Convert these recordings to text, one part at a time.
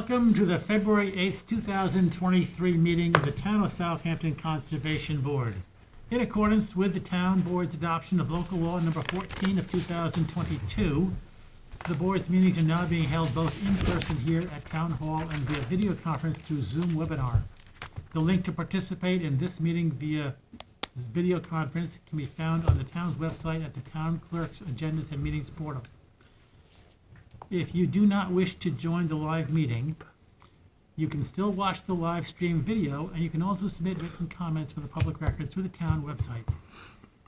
Welcome to the February 8th, 2023 meeting of the Town of Southampton Conservation Board. In accordance with the Town Board's adoption of Local Law Number 14 of 2022, the Board's meetings are now being held both in person here at Town Hall and via video conference through Zoom webinar. The link to participate in this meeting via video conference can be found on the town's website at the Town Clerk's Agendas and Meetings portal. If you do not wish to join the live meeting, you can still watch the live stream video, and you can also submit written comments for the public record through the town website.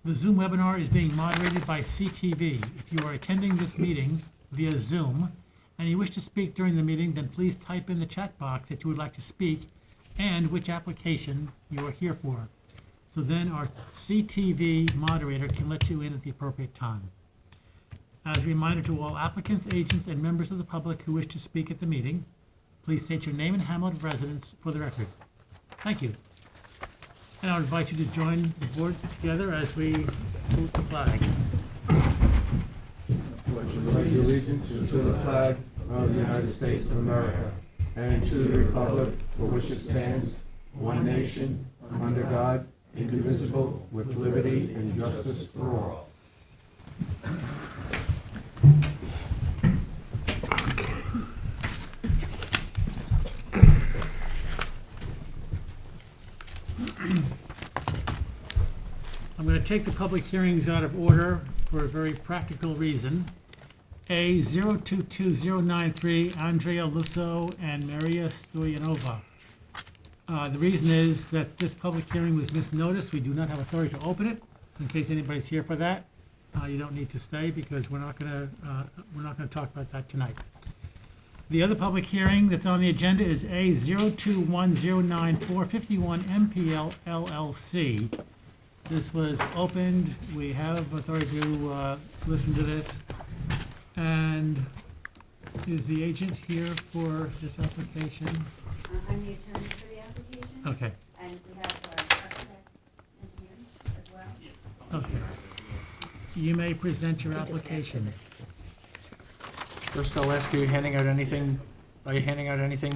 The Zoom webinar is being moderated by CTV. If you are attending this meeting via Zoom and you wish to speak during the meeting, then please type in the chat box that you would like to speak and which application you are here for. So then our CTV moderator can let you in at the appropriate time. As a reminder to all applicants, agents, and members of the public who wish to speak at the meeting, please state your name and hamlet of residence for the record. Thank you. And I'll invite you to join the board together as we salute the flag. Pledge allegiance to the flag of the United States of America and to the republic for which it stands, one nation, under God, indivisible, with liberty and justice for all. I'm going to take the public hearings out of order for a very practical reason. A 022093, Andrea Lusso and Maria Stoyanova. The reason is that this public hearing was misnoticed. We do not have authority to open it. In case anybody's here for that, you don't need to stay because we're not going to talk about that tonight. The other public hearing that's on the agenda is A 02109451 MPL LLC. This was opened. We have authority to listen to this. And is the agent here for this application? I'm the attorney for the application. Okay. And we have architect engineer as well. Okay. You may present your application. First, I'll ask you, are you handing out anything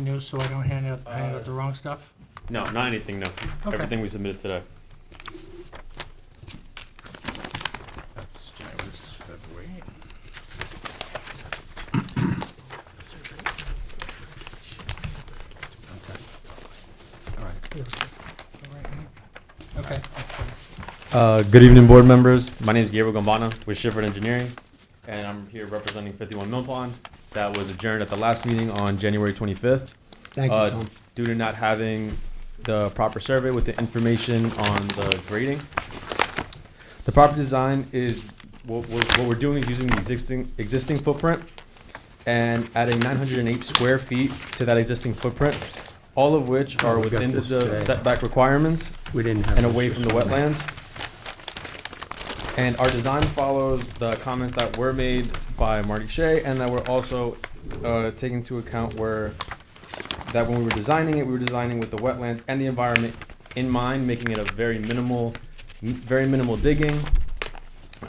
new so I don't hand out the wrong stuff? No, not anything, no. Okay. Everything we submitted today. That's February. Okay. All right. Okay. Good evening, board members. My name is Gabriel Gambana with Schiffer Engineering, and I'm here representing 51 Mill Pond. That was adjourned at the last meeting on January 25th. Thank you, Tom. Due to not having the proper survey with the information on the grading. The property design is, what we're doing is using the existing footprint and adding 908 square feet to that existing footprint, all of which are we got within the this today. setback requirements We didn't have. and away from the wetlands. And our design follows the comments that were made by Marty Shea and that were also taken into account that when we were designing it, we were designing with the wetlands and the environment in mind, making it a very minimal digging,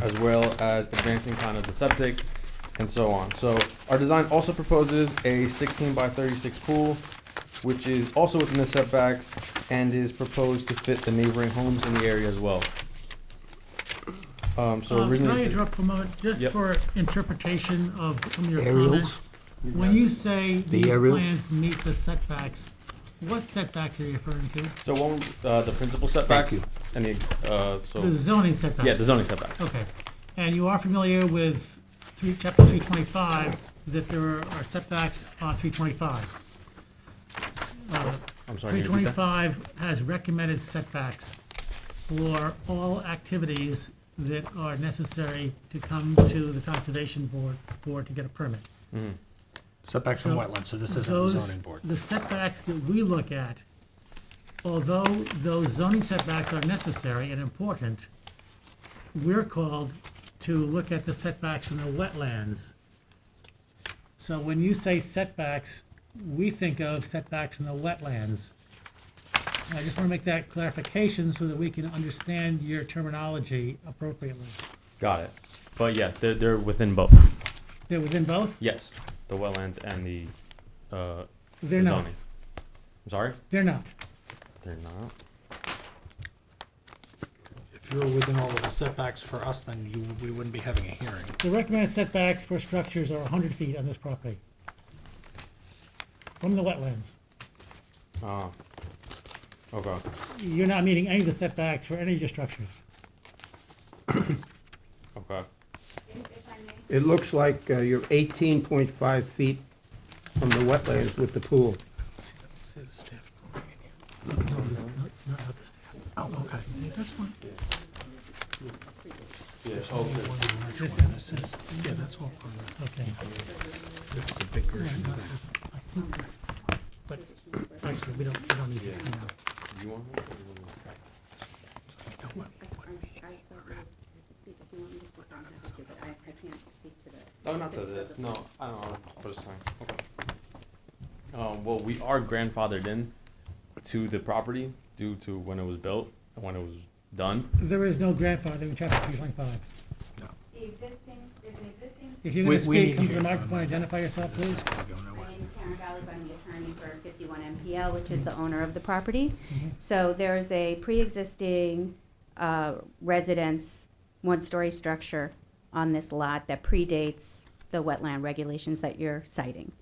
as well as advancing kind of the septic and so on. So our design also proposes a 16 by 36 pool, which is also within the setbacks and is proposed to fit the neighboring homes in the area as well. So Can I originally, interrupt for a moment, just Yep. for interpretation of some of your Aerials? comments? When you say these aerials? plans meet the setbacks, what setbacks are you referring to? so one, the principal setbacks you. and the, The zoning setbacks? yeah, the zoning setbacks. Okay. And you are familiar with chapter 325, that there are setbacks on 325? I'm sorry, can you repeat that? 325 has recommended setbacks for all activities that are necessary to come to the Conservation Board to get a permit. Mhm. Setbacks from So wetlands, so this isn't the Those, zoning board. the setbacks that we look at, although those zoning setbacks are necessary and important, we're called to look at the setbacks from the wetlands. So when you say setbacks, we think of setbacks from the wetlands. I just want to make that clarification so that we can understand your terminology appropriately. Got it. But yeah, they're within both. They're within both? Yes, the wetlands and the They're the not. zoning. I'm sorry? They're not. They're not. If you were within all of the setbacks for us, then we wouldn't be having a hearing. The recommended setbacks for structures are 100 feet on this property. From the wetlands. Oh. Okay. You're not meeting any of the setbacks for any of your structures. Okay. If I may, It looks like you're 18.5 feet from the wetlands with the pool. See the staff drawing in here. Not the staff. Oh, okay. That's fine. Yeah. This is, Yeah, that's all part of okay. it. This is a big version of that. I think that's the one. But actually, we don't need it. No. You want me? Or you want me? I thought we would speak, if you want me to speak, I'm happy to, but I can't speak to the. Oh, not to specifics the, of the- no, I don't know, first time, okay. Well, we are grandfathered in to the property due to when it was built and when it was done. There is no grandfather in chapter 325. The existing, there's an existing, If you're We- gonna we speak, need come to to the hear microphone, identify yourself, please. my name is Karen Valley, I'm the attorney for 51 MPL, which is the owner of the property. Mhm. So there's a pre-existing residence, one-story structure on this lot that predates the wetland regulations that you're citing.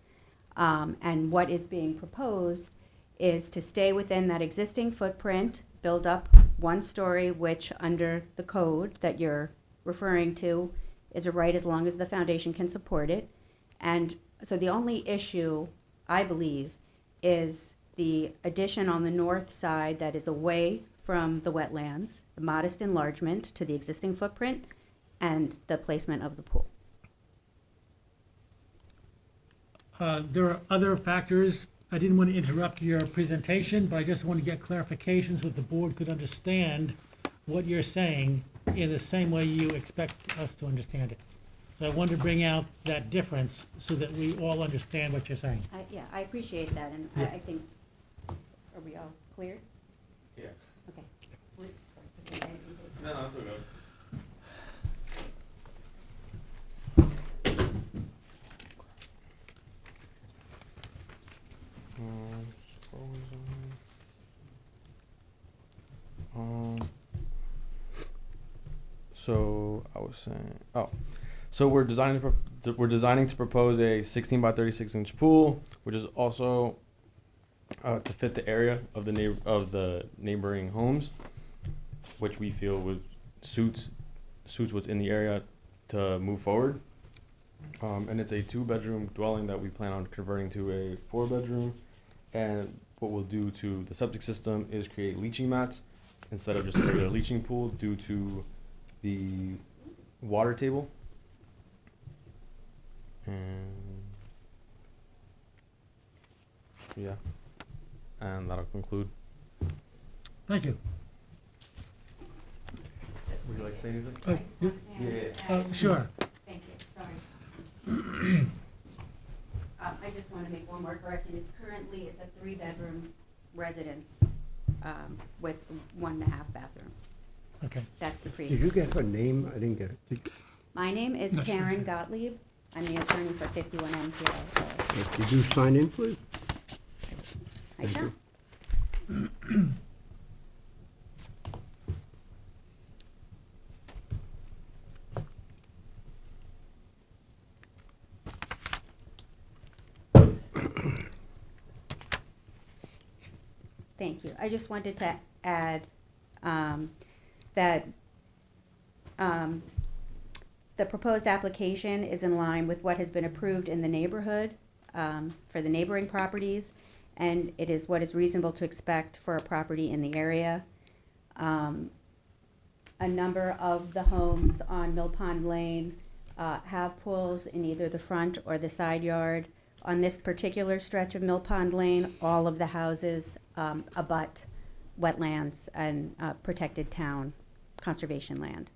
And what is being proposed is to stay within that existing footprint, build up one story, which under the code that you're referring to is a right as long as the foundation can support it. And so the only issue, I believe, is the addition on the north side that is away from the wetlands, the modest enlargement to the existing footprint, and the placement of the pool. There are other factors. I didn't want to interrupt your presentation, but I just want to get clarifications with the board could understand what you're saying in the same way you expect us to understand it. So I wanted to bring out that difference so that we all understand what you're saying. Yeah, I appreciate that, and Yeah. I think, are we all clear? Yeah. Okay. No, that's okay. So I was saying, so we're designing to propose a 16 by 36 inch pool, which is also to fit the area of the neighboring homes, which we feel would suits what's in the area to move forward. And it's a 2-bedroom dwelling that we plan on converting to a 4-bedroom. And what we'll do to the septic system is create leaching mats instead of just a regular leaching pool due to the water table. And yeah, and that'll conclude. Thank you. Would you like to say anything? Sure. Thank you, sorry. I just want to make one more correction. It's a 3-bedroom residence with 1.5 bathroom. Okay. That's the Did pre-existing. you get her name? I didn't get it. My name is No, sure, Karen sure. Gottlieb. I'm the attorney for 51 MPL. Did you sign in, please? I shall. Thank you. I just wanted to add that the proposed application is in line with what has been approved in the neighborhood for the neighboring properties, and it is what is reasonable to expect for a property in the area. A number of the homes on Mill Pond Lane have pools in either the front or the side yard. On this particular stretch of Mill Pond Lane, all of the houses abut wetlands and protected town conservation land.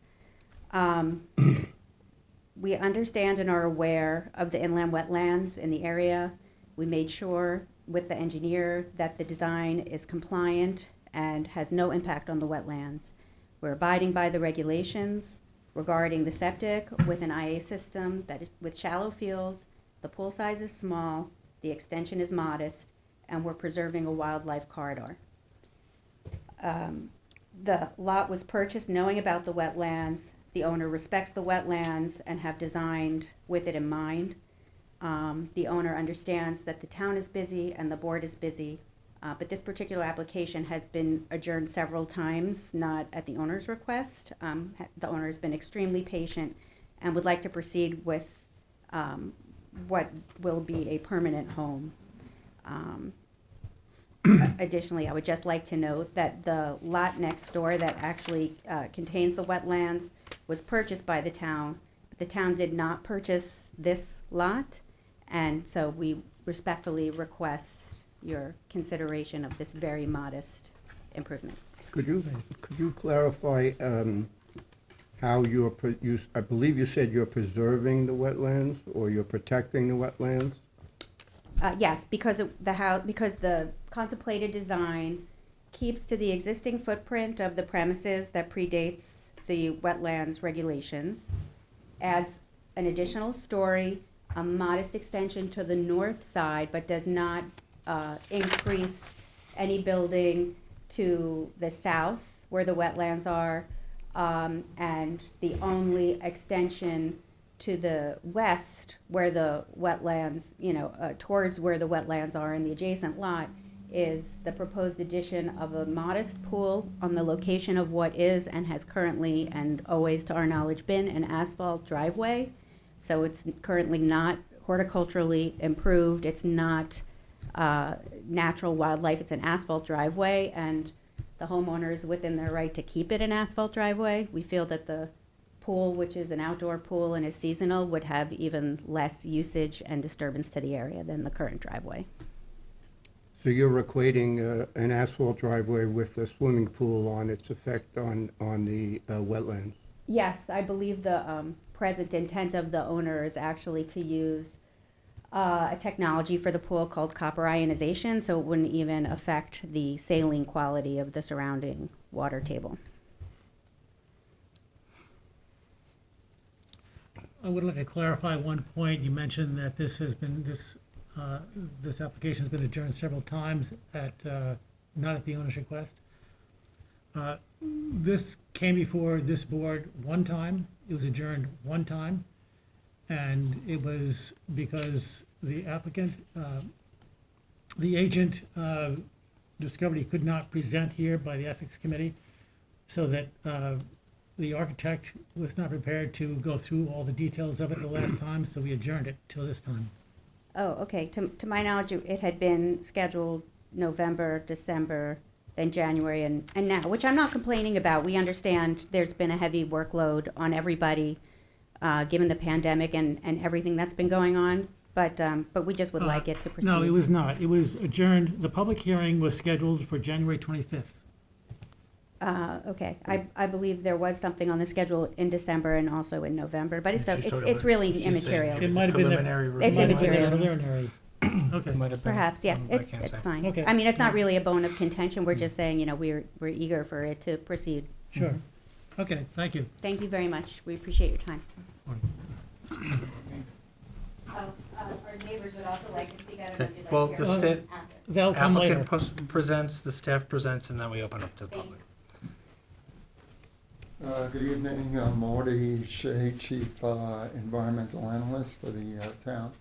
We understand and are aware of the inland wetlands in the area. We made sure with the engineer that the design is compliant and has no impact on the wetlands. We're abiding by the regulations regarding the septic with an IA system that is with shallow fields. The pool size is small, the extension is modest, and we're preserving a wildlife corridor. The lot was purchased knowing about the wetlands. The owner respects the wetlands and have designed with it in mind. The owner understands that the town is busy and the board is busy, but this particular application has been adjourned several times, not at the owner's request. The owner has been extremely patient and would like to proceed with what will be a permanent home. Additionally, I would just like to note that the lot next door that actually contains the wetlands was purchased by the town. But the town did not purchase this lot, and so we respectfully request your consideration of this very modest improvement. Could you clarify how I believe you said you're preserving the wetlands or you're protecting the wetlands? Yes, because the contemplated design keeps to the existing footprint of the premises that predates the wetlands regulations, adds an additional story, a modest extension to the north side, but does not increase any building to the south where the wetlands are, and the only extension to the west where the wetlands, towards where the wetlands are in the adjacent lot, is the proposed addition of a modest pool on the location of what is and has currently and always, to our knowledge, been an asphalt driveway. So it's currently not horticulturally improved. It's not natural wildlife. It's an asphalt driveway, and the homeowner is within their right to keep it an asphalt driveway. We feel that the pool, which is an outdoor pool and is seasonal, would have even less usage and disturbance to the area than the current driveway. So you're equating an asphalt driveway with a swimming pool on its effect on the wetlands? Yes, I believe the present intent of the owner is actually to use a technology for the pool called copper ionization, so it wouldn't even affect the saline quality of the surrounding water table. I would like to clarify one point. You mentioned that this application has been adjourned several times not at the owner's request. This came before this board one time. It was adjourned one time, and it was because the applicant, the agent, discovered he could not present here by the ethics committee, so that the architect was not prepared to go through all the details of it the last time, so we adjourned it till this time. Oh, okay. To my knowledge, it had been scheduled November, December, then January, and now, which I'm not complaining about. We understand there's been a heavy workload on everybody, given the pandemic and everything that's been going on, but we just would like it to proceed. No, it was not. It was adjourned. The public hearing was scheduled for January 25th. Okay. I believe there was something on the schedule in December and also in November, but She's talking it's about- really she's saying immaterial. It might have been the- preliminary It's review. immaterial. Preliminary. Okay. Might have been. Perhaps, yeah, I it's can't say. fine. Okay. I mean, it's not really a bone of contention. We're just saying, we're eager for it to proceed. Sure. Okay, thank you. Thank you very much. We appreciate your time. Our neighbors would also like to speak. I don't know if you'd like Well, to the hear sta- after. They'll come later. Applicant presents, the staff presents, and then we open up to the Thank public. Good evening, I'm Marty Shea, Chief Environmental Analyst for the town.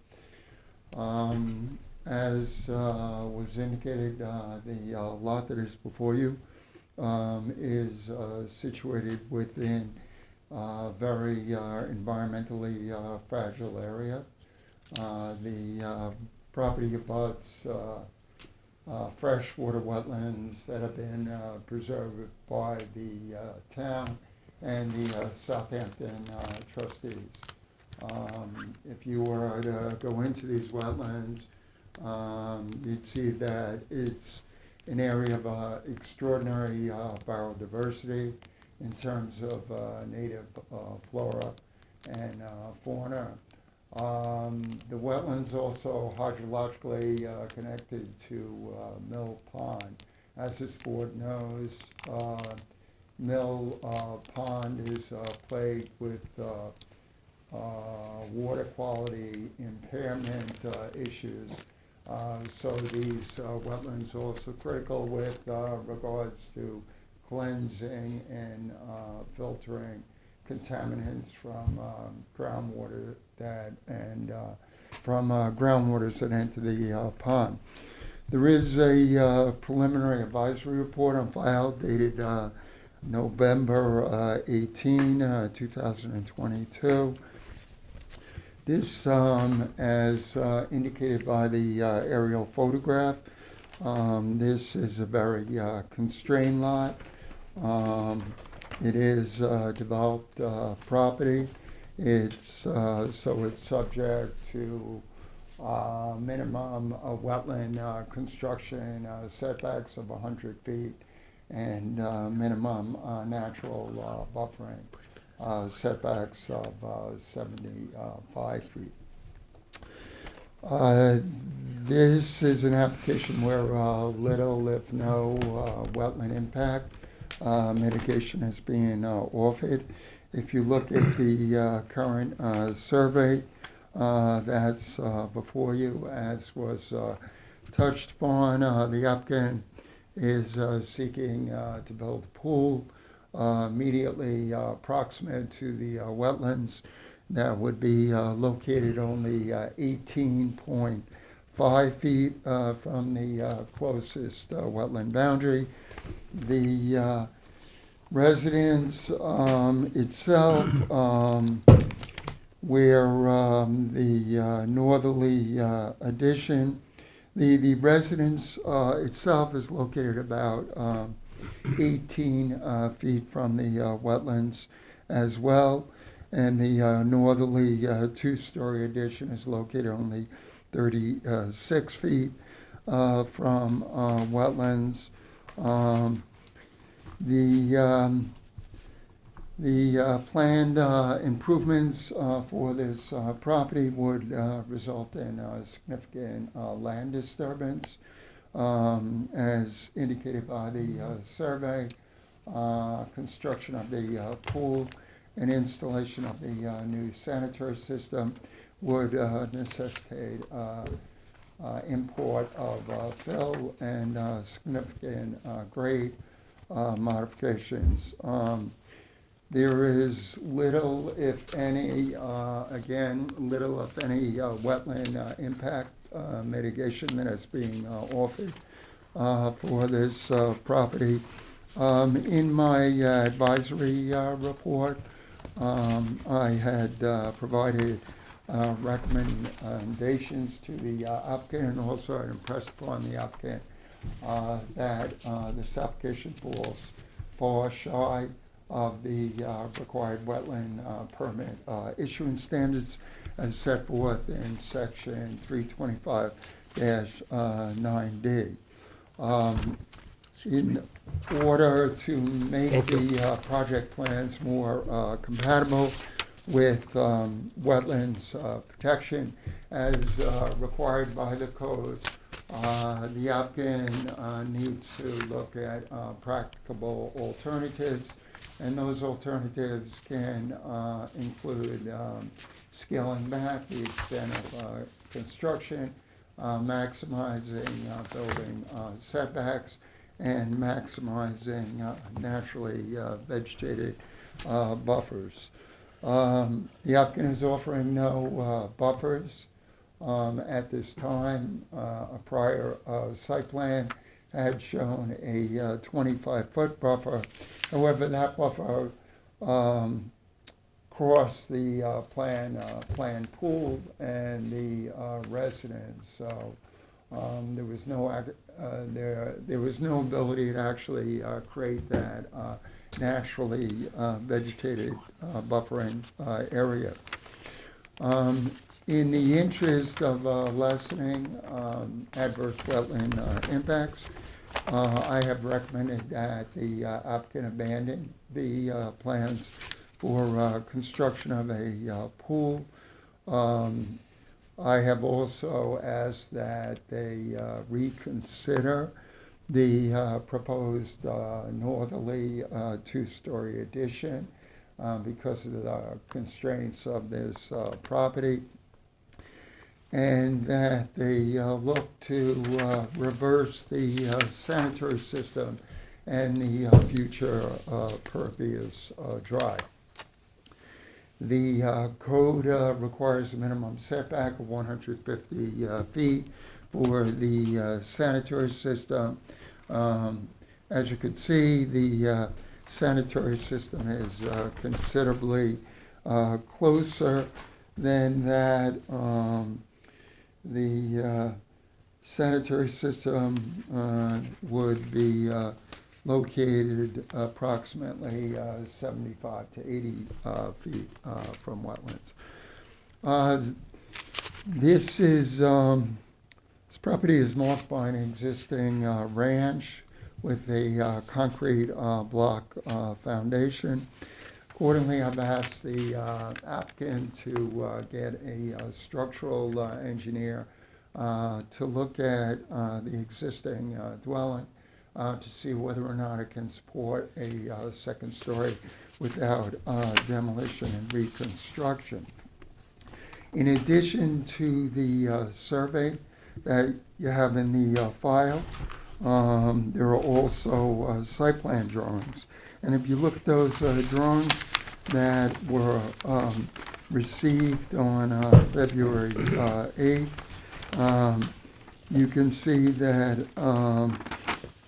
As was indicated, the lot that is before you is situated within a very environmentally fragile area. The property abuts freshwater wetlands that have been preserved by the town and the Southampton trustees. If you were to go into these wetlands, you'd see that it's an area of extraordinary biodiversity in terms of native flora and fauna. The wetlands also hydrologically connected to Mill Pond. As this board knows, Mill Pond is plagued with water quality impairment issues So these wetlands are also critical with regards to cleansing and filtering contaminants from groundwater from groundwaters that enter the pond. There is a preliminary advisory report on file dated November 18, 2022. This, as indicated by the aerial photograph, this is a very constrained lot. It is developed property. So it's subject to minimum wetland construction setbacks of 100 feet and minimum natural buffering setbacks of 75 feet. This is an application where little, if no, wetland impact mitigation is being offered. If you look at the current survey that's before you, as was touched upon, the applicant is seeking to build a pool immediately proximate to the wetlands that would be located only 18.5 feet from the closest wetland boundary. The residence itself, where the northerly addition, the residence itself is located about 18 feet from the wetlands as well, and the northerly two-story addition is located only 36 feet from wetlands. The planned improvements for this property would result in significant land disturbance, as indicated by the survey. Construction of the pool and installation of the new sanitary system would necessitate import of fill and significant grade modifications. There is little, if any, little, if any, wetland impact mitigation that is being offered for this property. In my advisory report, I had provided recommendations to the applicant, and also I impressed upon the applicant that this application falls far shy of the required wetland permit issuance standards as set forth in section 325-9D. In order to make the project plans more compatible with wetlands protection as required by the code, the applicant needs to look at practicable alternatives, and those alternatives can include scaling back the extent of construction, maximizing building setbacks, and maximizing naturally vegetated buffers. The applicant is offering no buffers at this time. A prior site plan had shown a 25-foot buffer. However, that buffer crossed the planned pool and the residence. So there was no ability to actually create that naturally vegetated buffering area. In the interest of lessening adverse wetland impacts, I have recommended that the applicant abandon the plans for construction of a pool. I have also asked that they reconsider the proposed northerly two-story addition because of the constraints of this property. and that they look to reverse the sanitary system and the future pervious drive. The code requires a minimum setback of 150 feet for the sanitary system. As you can see, the sanitary system is considerably closer than that. The sanitary system would be located approximately 75 to 80 feet from wetlands. This property is marked by an existing ranch with a concrete block foundation. Accordingly, I've asked the applicant to get a structural engineer to look at the existing dwelling to see whether or not it can support a second story without demolition and reconstruction. In addition to the survey that you have in the file, there are also site plan drawings. And if you look at those drawings that were received on February 8th, you can see that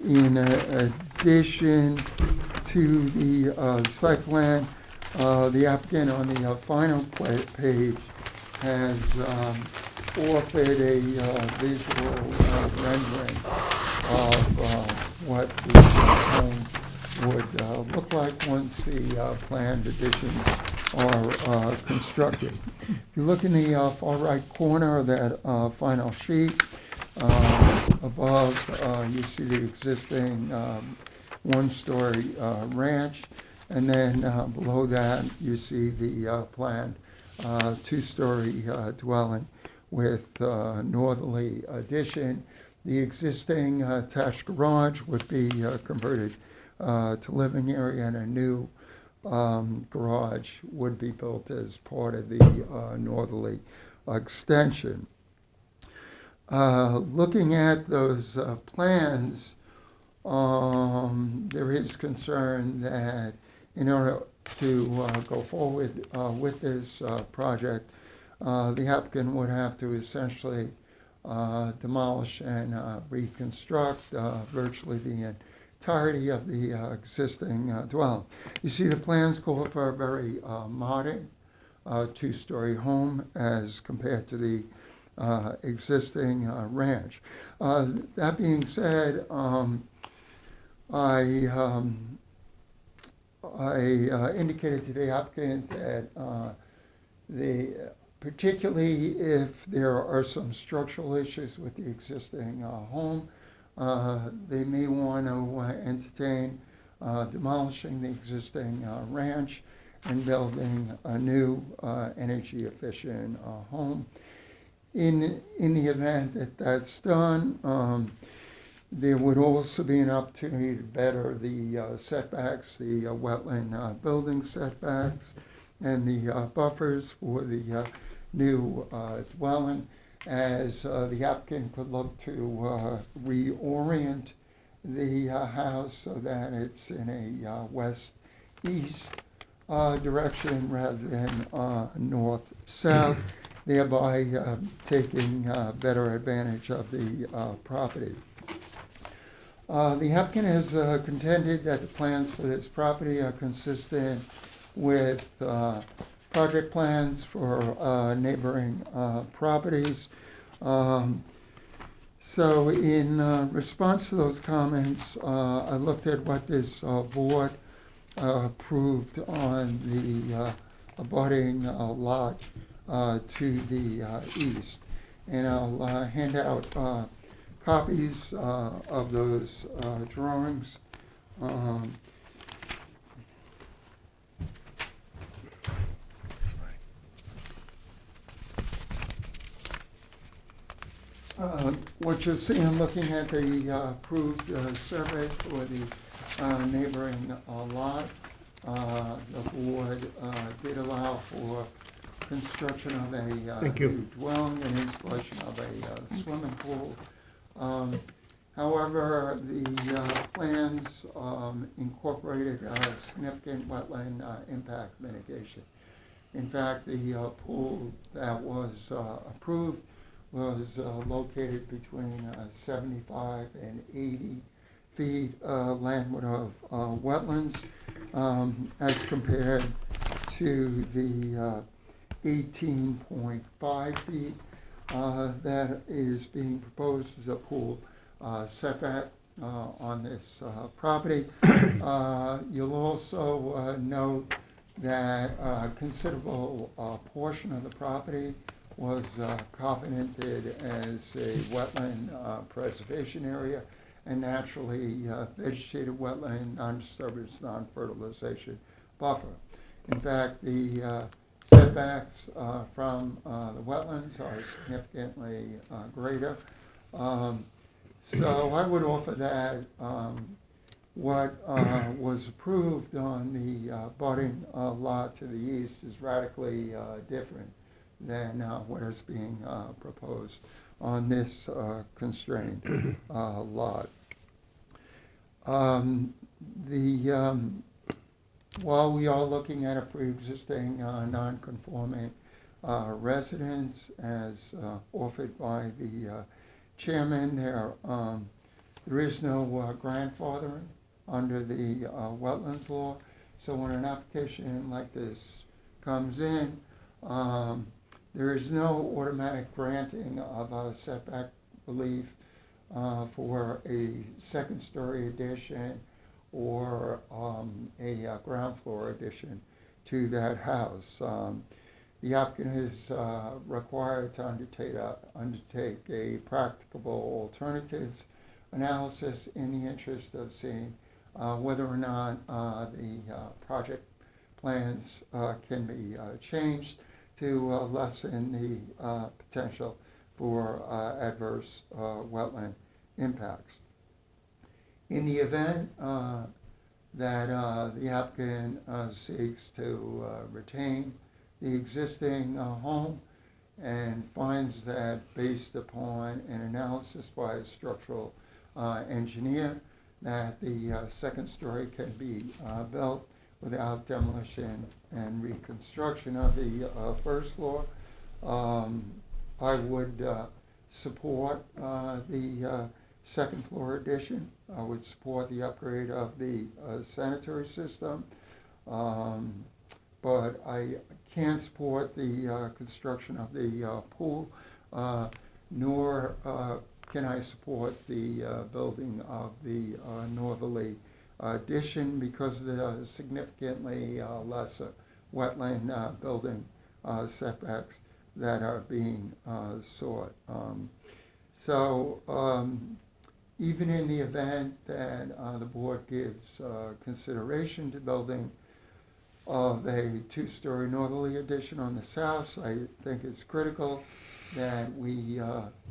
in addition to the site plan, the applicant on the final page has offered a visual rendering of what the home would look like once the planned additions are constructed. If you look in the far right corner of that final sheet, above you see the existing one-story ranch, and then below that you see the planned two-story dwelling with northerly addition. The existing attached garage would be converted to living area, and a new garage would be built as part of the northerly extension. Looking at those plans, there is concern that in order to go forward with this project, the applicant would have to essentially demolish and reconstruct virtually the entirety of the existing dwelling. You see the plans call for a very modern two-story home as compared to the existing ranch. That being said, I indicated to the applicant that particularly if there are some structural issues with the existing home, they may want to entertain demolishing the existing ranch and building a new energy efficient home. In the event that that's done, there would also be an opportunity to better the setbacks, the wetland building setbacks, and the buffers for the new dwelling, as the applicant could look to reorient the house so that it's in a west-east direction rather than north-south, thereby taking better advantage of the property. The applicant has contended that the plans for this property are consistent with project plans for neighboring properties. So in response to those comments, I looked at what this board approved on the abutting lot to the east. And I'll hand out copies of those drawings. What you'll see in looking at the approved survey for the neighboring lot, the board did allow for construction of a Thank you. new dwelling and installation of a swimming pool. However, the plans incorporated significant wetland impact mitigation. In fact, the pool that was approved was located between 75 and 80 feet landward of wetlands, as compared to the 18.5 feet that is being proposed as a pool setback on this property. You'll also note that a considerable portion of the property was covenanted as a wetland preservation area and naturally vegetated wetland, non-disturbance, non-fertilization buffer. In fact, the setbacks from the wetlands are significantly greater. So I would offer that what was approved on the budding lot to the east is radically different than what is being proposed on this constrained lot. While we are looking at a pre-existing non-conforming residence as offered by the chairman, there is no grandfathering under the wetlands law. So when an application like this comes in, there is no automatic granting of a setback relief for a second-story addition or a ground floor addition to that house. The applicant is required to undertake a practicable alternatives analysis in the interest of seeing whether or not the project plans can be changed to lessen the potential for adverse wetland impacts. In the event that the applicant seeks to retain the existing home and finds that based upon an analysis by a structural engineer that the second story can be built without demolition and reconstruction of the first floor, I would support the second floor addition. I would support the upgrade of the sanitary system, but I can't support the construction of the pool, nor can I support the building of the northerly addition because of the significantly lesser wetland building setbacks that are being sought. Even in the event that the board gives consideration to building of a two-story northerly addition on the south, I think it's critical that we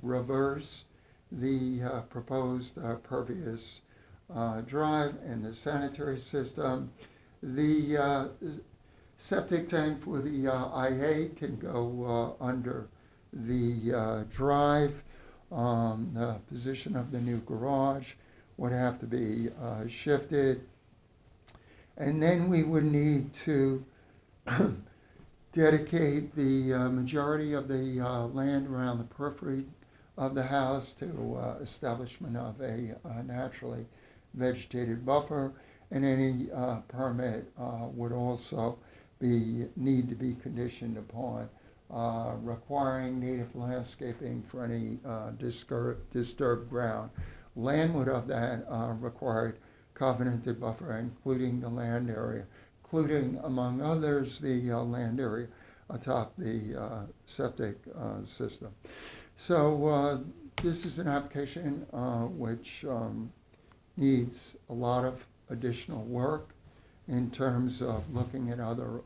reverse the proposed pervious drive and the sanitary system. The septic tank for the IA can go under the drive. The position of the new garage would have to be shifted. And then we would need to dedicate the majority of the land around the periphery of the house to establishment of a naturally vegetated buffer, and any permit would also need to be conditioned upon requiring native landscaping for any disturbed ground. Landward of that required covenanted buffer, including the land area, including, among others, the land area atop the septic system. So this is an application which needs a lot of additional work in terms of looking at other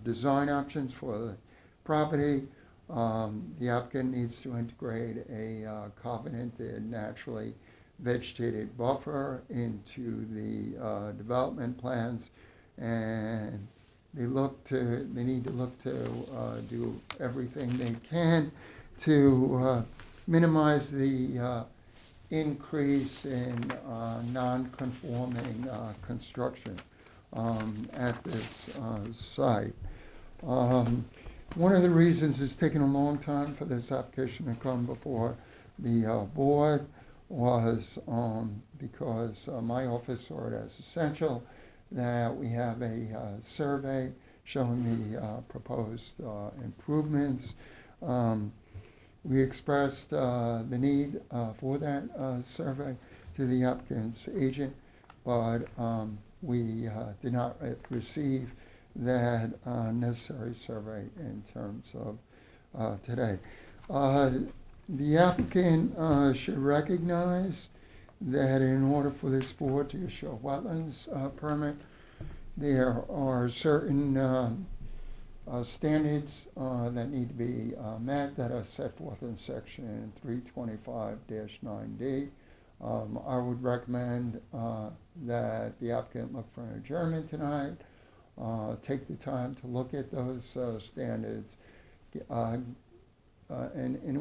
design options for the property. The applicant needs to integrate a covenanted, naturally vegetated buffer into the development plans, and they need to look to do everything they can to minimize the increase in non-conforming construction at this site. One of the reasons it's taken a long time for this application to come before the board was because my office saw it as essential that we have a survey showing the proposed improvements. We expressed the need for that survey to the applicant's agent, but we did not receive that necessary survey in terms of today. The applicant should recognize that in order for this board to issue a wetlands permit, there are certain standards that need to be met that are set forth in section 325-9D. I would recommend that the applicant look for an adjournment tonight, take the time to look at those standards. And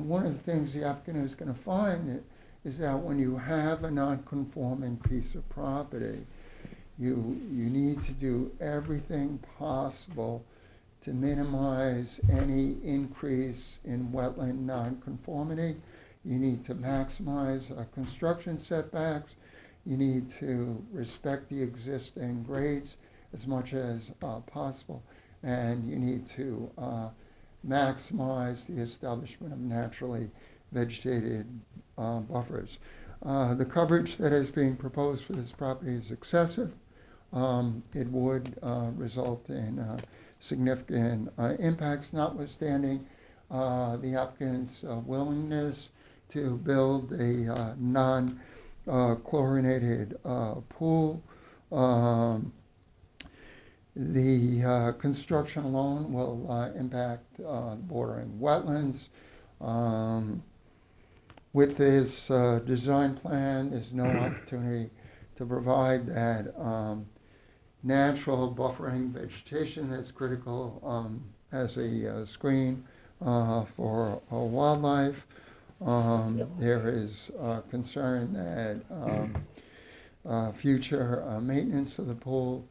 one of the things the applicant is going to find is that when you have a non-conforming piece of property, you need to do everything possible to minimize any increase in wetland nonconformity. You need to maximize construction setbacks. You need to respect the existing grades as much as possible. And you need to maximize the establishment of naturally vegetated buffers. The coverage that is being proposed for this property is excessive. It would result in significant impacts, notwithstanding the applicant's willingness to build a non-chlorinated pool. The construction alone will impact bordering wetlands. With this design plan, there's no opportunity to provide that natural buffering vegetation that's critical as a screen for wildlife. There is concern that future maintenance of the pool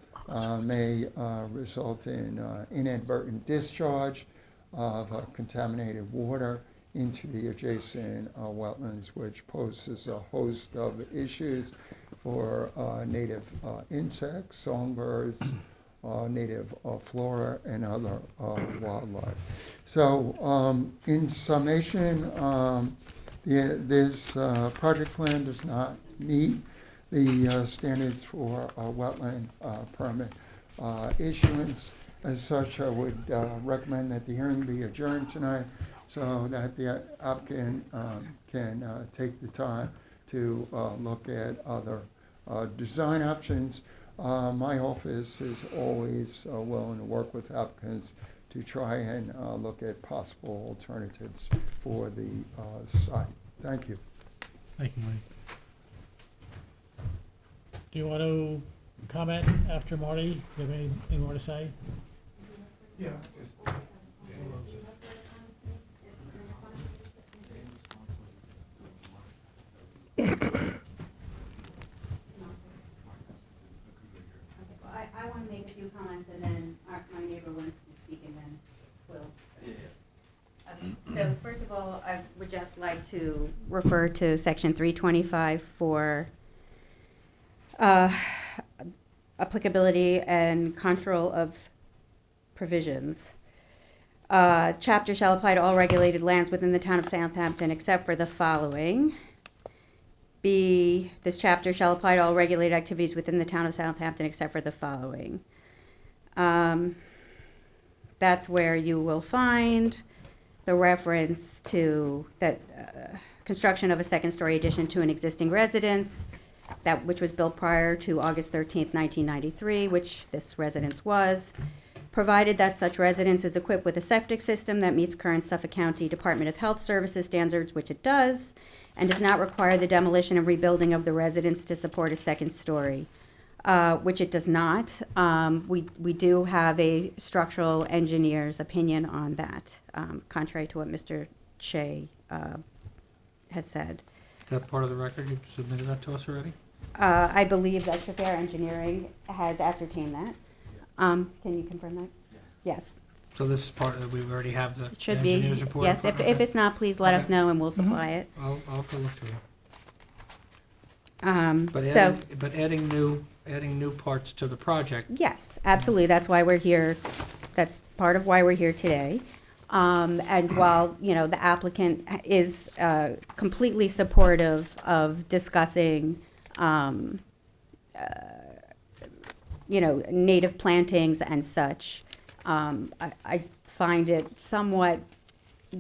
may result in inadvertent discharge of contaminated water into the adjacent wetlands, which poses a host of issues for native insects, songbirds, native flora, and other wildlife. So in summation, this project plan does not meet the standards for a wetland permit issuance. As such, I would recommend that the hearing be adjourned tonight so that the applicant can take the time to look at other design options. My office is always willing to work with applicants to try and look at possible alternatives for the site. Thank you. Thank you, Marty. Do you want to comment after Marty? Do you have anything more to say? Yeah. I want to make a few comments, and then my neighbor wants to speak, and then we'll. Okay. So first of all, I would just like to refer to section 325 for applicability and control of provisions. Chapter shall apply to all regulated lands within the town of Southampton except for the following. B, this chapter shall apply to all regulated activities within the town of Southampton except for the following. That's where you will find the reference to that construction of a second-story addition to an existing residence, which was built prior to August 13th, 1993, which this residence was, provided that such residence is equipped with a septic system that meets current Suffolk County Department of Health Services standards, which it does, and does not require the demolition and rebuilding of the residence to support a second story which it does not. We do have a structural engineer's opinion on that, contrary to what Mr. Shea has said. Is that part of the record? You submitted that to us already? I believe that Shaffer Engineering has ascertained that. Can you confirm that? Yes, So this is part of, we already have the it should be. engineer's report? Yes, if it's not, please let us Okay. know and we'll supply it. I'll go look through it. But So, adding new parts to the project, yes, absolutely, that's why we're here, that's part of why we're here today. And while, you know, the applicant is completely supportive of discussing, you know, native plantings and such, I find it somewhat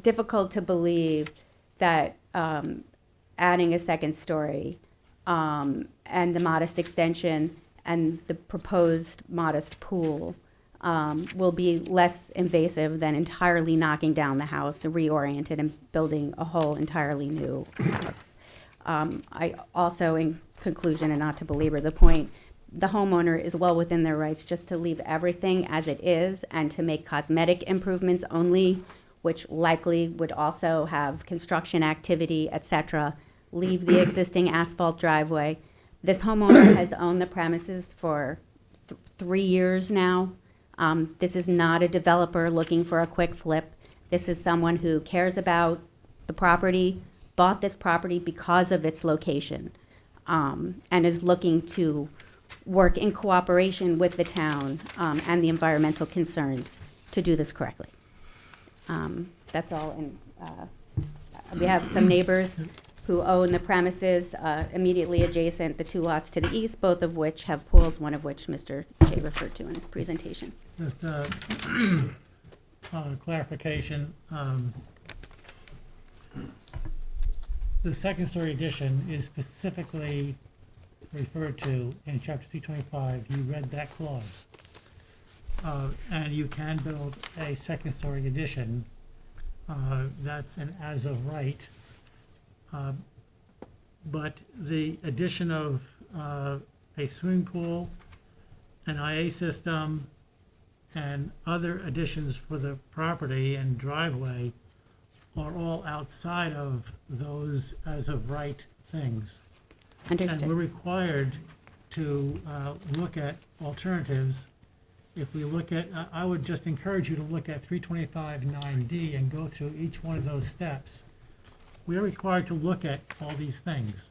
difficult to believe that adding a second story and the modest extension and the proposed modest pool will be less invasive than entirely knocking down the house and reorient it and building a whole entirely new house. I also, in conclusion, and not to belabor the point, the homeowner is well within their rights just to leave everything as it is and to make cosmetic improvements only, which likely would also have construction activity, et cetera. Leave the existing asphalt driveway. This homeowner has owned the premises for 3 years now. This is not a developer looking for a quick flip. This is someone who cares about the property, bought this property because of its location, and is looking to work in cooperation with the town and the environmental concerns to do this correctly. That's all. And we have some neighbors who own the premises immediately adjacent, the 2 lots to the east, both of which have pools, one of which Mr. Shea referred to in his presentation. Just clarification. The second-story addition is specifically referred to in chapter 325. You read that clause. And you can build a second-story addition. That's an as-of-right. But the addition of a swimming pool, an IA system, and other additions for the property and driveway are all outside of those as-of-right things. And we're Understood. required to look at alternatives. If we look at, I would just encourage you to look at 325-9D and go through each one of those steps. We are required to look at all these things.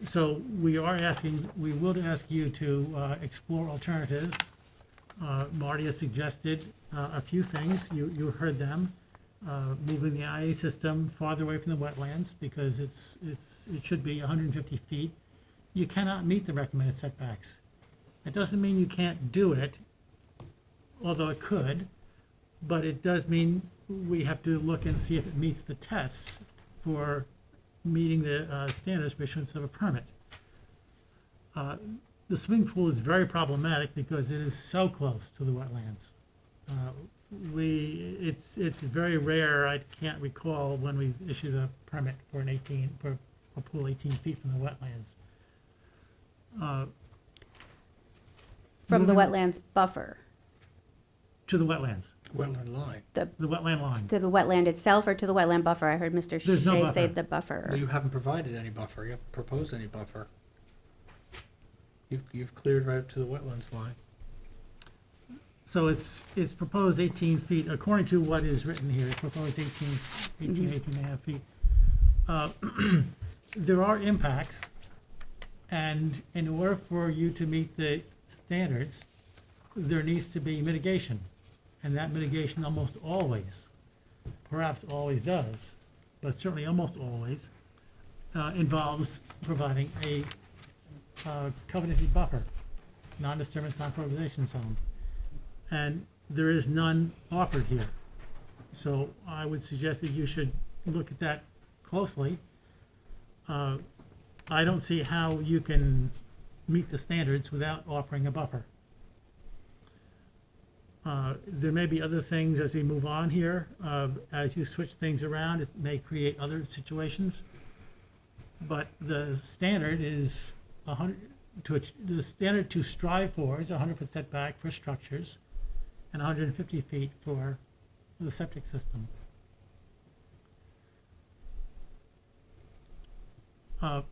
So we will ask you to explore alternatives. Marty has suggested a few things. You heard them. Moving the IA system farther away from the wetlands because it should be 150 feet. You cannot meet the recommended setbacks. That doesn't mean you can't do it, although it could, but it does mean we have to look and see if it meets the tests for meeting the standards for issuance of a permit. The swimming pool is very problematic because it is so close to the wetlands. It's very rare, I can't recall when we've issued a permit for a pool 18 feet from the wetlands. From the moving wetlands buffer, To the wetlands, wetland line. the wetland line. to the wetland itself or to the wetland buffer? I heard Mr. There's no Shea say buffer. the buffer. Well, you haven't provided any buffer, you haven't proposed any buffer. You've cleared right up to the wetlands line. So it's proposed 18 feet, according to what is written here, it's proposed 18 and a half feet. There are impacts, and in order for you to meet the standards, there needs to be mitigation. And that mitigation almost always, perhaps always does, but certainly almost always, involves providing a covenanted buffer, non-disturbance, non-proliferation zone. And there is none offered here. So I would suggest that you should look at that closely. I don't see how you can meet the standards without offering a buffer. There may be other things as we move on here. As you switch things around, it may create other situations. But the standard is the standard to strive for is 100% setback for structures and 150 feet for the septic system. Go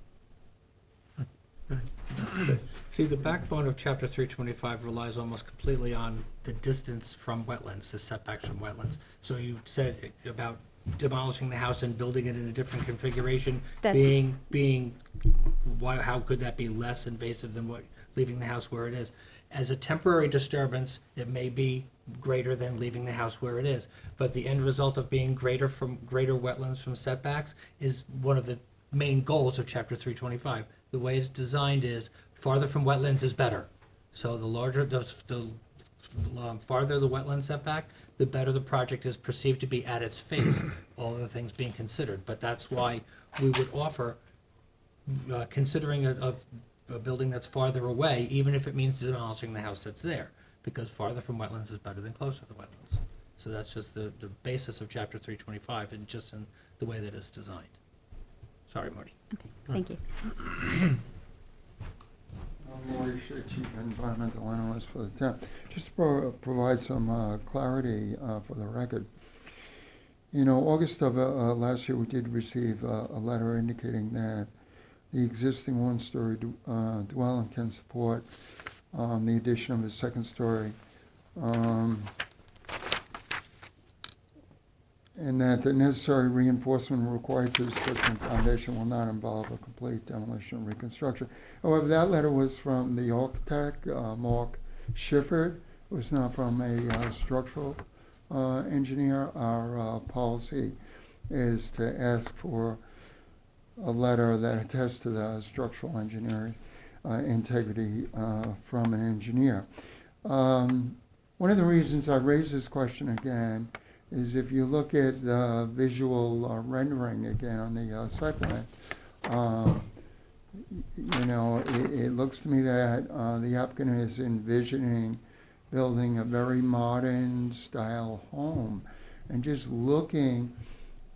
ahead. See, the backbone of chapter 325 relies almost completely on the distance from wetlands, the setbacks from wetlands. So you said about demolishing the house and building it in a different configuration, That's- how could that be less invasive than leaving the house where it is? As a temporary disturbance, it may be greater than leaving the house where it is, but the end result of being greater wetlands from setbacks is one of the main goals of chapter 325. The way it's designed is farther from wetlands is better. So the larger, the farther the wetland setback, the better the project is perceived to be at its face, all other things being considered. But that's why we would offer, considering a building that's farther away, even if it means demolishing the house that's there, because farther from wetlands is better than closer to wetlands. So that's just the basis of chapter 325 and just in the way that it's designed. Sorry, Marty. Okay, thank you. I'm Roy Shea, Chief Environmental Analyst for the town. Just to provide some clarity for the record. August of last year, we did receive a letter indicating that the existing one-story dwelling can support the addition of a second story, and that the necessary reinforcement required to the structure and foundation will not involve a complete demolition and reconstruction. However, that letter was from the architect, Mark Schifford. It was not from a structural engineer. Our policy is to ask for a letter that attests to the structural engineering integrity from an engineer. One of the reasons I raise this question again is if you look at the visual rendering again on the site plan, it looks to me that the applicant is envisioning building a very modern style home. And just looking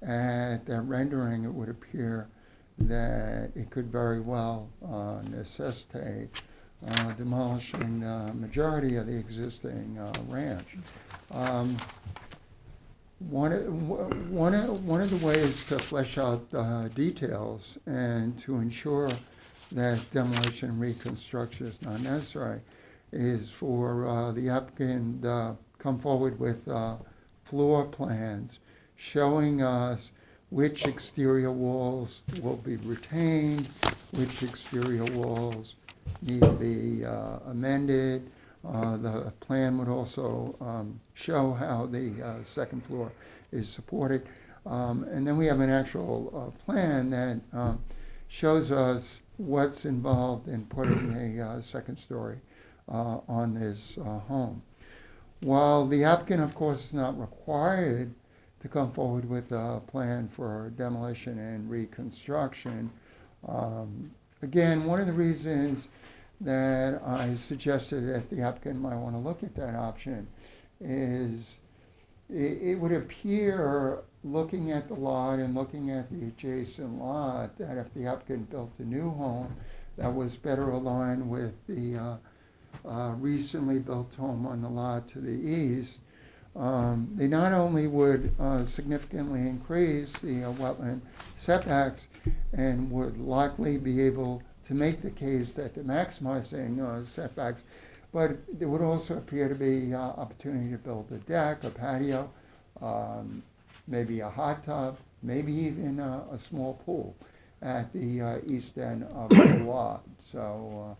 at that rendering, it would appear that it could very well necessitate demolishing the majority of the existing ranch. One of the ways to flesh out the details and to ensure that demolition and reconstruction is not necessary is for the applicant to come forward with floor plans showing us which exterior walls will be retained, which exterior walls need to be amended. The plan would also show how the second floor is supported. And then we have an actual plan that shows us what's involved in putting a second story on this home. While the applicant, of course, is not required to come forward with a plan for demolition and reconstruction, again, one of the reasons that I suggested that the applicant might want to look at that option is it would appear, looking at the lot and looking at the adjacent lot, that if the applicant built a new home that was better aligned with the recently built home on the lot to the east, they not only would significantly increase the wetland setbacks and would likely be able to make the case that they're maximizing setbacks, but there would also appear to be opportunity to build a deck, a patio, maybe a hot tub, maybe even a small pool at the east end of the lot. So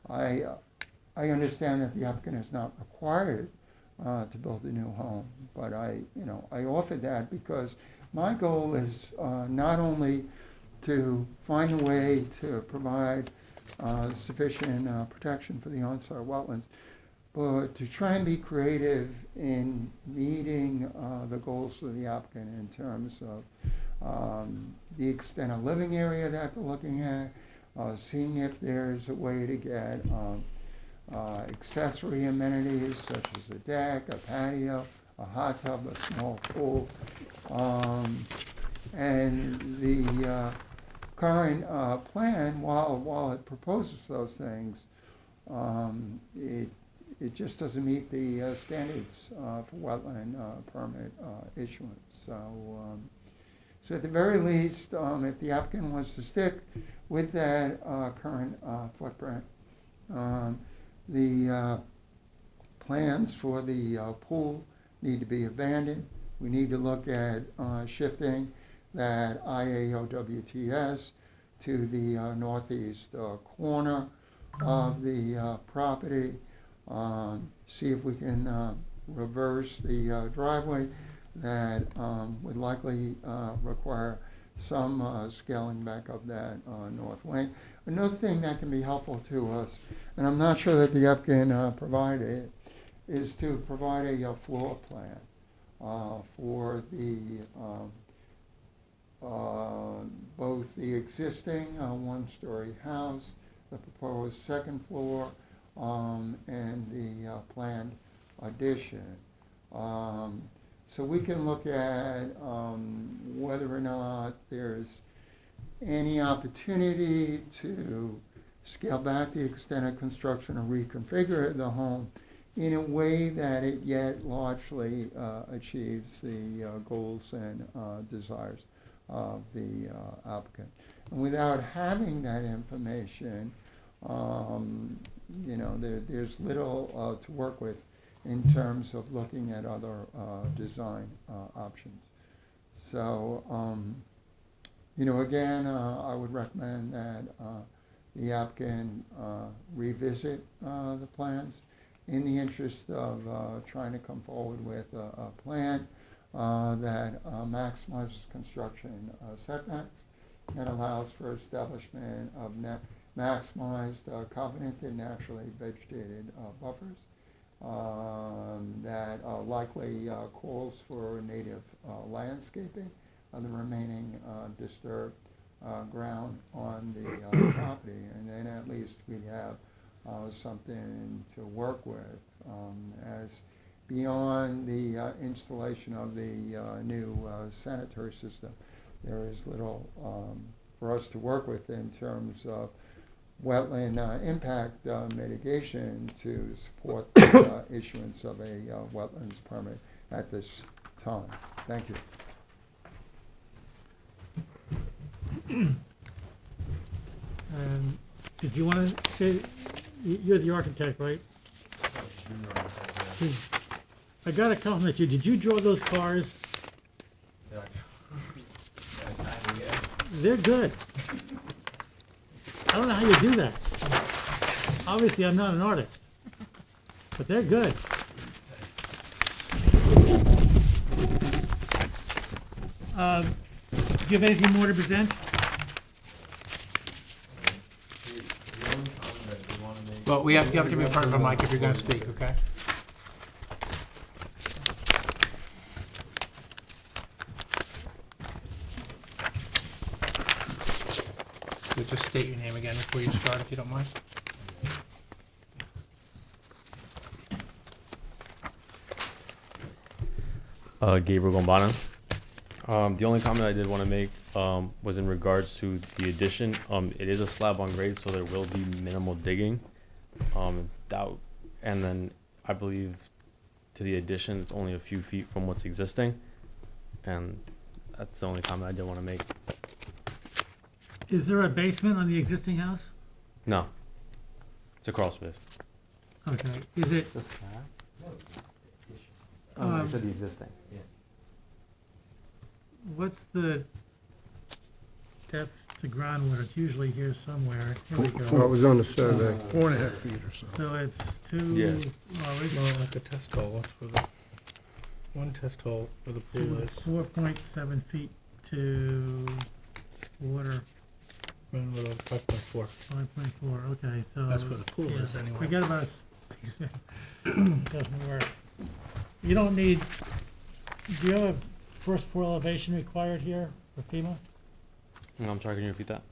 I understand that the applicant is not required to build a new home, but I offered that because my goal is not only to find a way to provide sufficient protection for the on-site wetlands, but to try and be creative in meeting the goals of the applicant in terms of the extent of living area that they're looking at, seeing if there's a way to get accessory amenities such as a deck, a patio, a hot tub, a small pool, and the current plan, while it proposes those things, it just doesn't meet the standards for wetland permit issuance. So at the very least, if the applicant wants to stick with that current footprint, the plans for the pool need to be abandoned. We need to look at shifting that IAOWTS to the northeast corner of the property. See if we can reverse the driveway that would likely require some scaling back of that north wing. Another thing that can be helpful to us, and I'm not sure that the applicant provided, is to provide a floor plan for the both the existing one-story house, the proposed second floor, and the planned addition. So we can look at whether or not there's any opportunity to scale back the extent of construction or reconfigure the home in a way that it yet largely achieves the goals and desires of the applicant. And without having that information, there's little to work with in terms of looking at other design options. So, again, I would recommend that the applicant revisit the plans in the interest of trying to come forward with a plan that maximizes construction setbacks and allows for establishment of maximized covenanted naturally vegetated buffers that likely calls for native landscaping on the remaining disturbed ground on the property, and then at least we have something to work with as beyond the installation of the new sanitary system. There is little for us to work with in terms of wetland impact mitigation to support the issuance of a wetlands permit at this time. Thank you. Did you want to say, you're the architect, right? I got to compliment you. Did you draw those cars? They're good. I don't know how you do that. Obviously, I'm not an artist, but they're good. Do you have anything more to present? Well, you have to be in front of a mic if you're going to speak, okay? So just state your name again before you start, if you don't mind. Gabriel Gombana. The only comment I did want to make was in regards to the addition. It is a slab on grade, so there will be minimal digging. And then I believe to the addition, it's only a few feet from what's existing, and that's the only comment I did want to make. Is there a basement on the existing house? No, it's a crawl space. Okay, is it, I said the existing. Yeah. what's the depth to groundwater? It's usually here somewhere. Here we Well, it go. was on the survey, 4.5 feet or so. So it's two, Yeah. well, it's Well, like a test hole, that's where the, one test hole where the pool is. 4.7 feet to water, And with a 5.4. 5.4, okay, so. That's where the pool yeah, is anyway. Forget about a basement. Doesn't work. You don't need, do you have a first floor elevation required here for FEMA? No, I'm sorry, can you repeat that?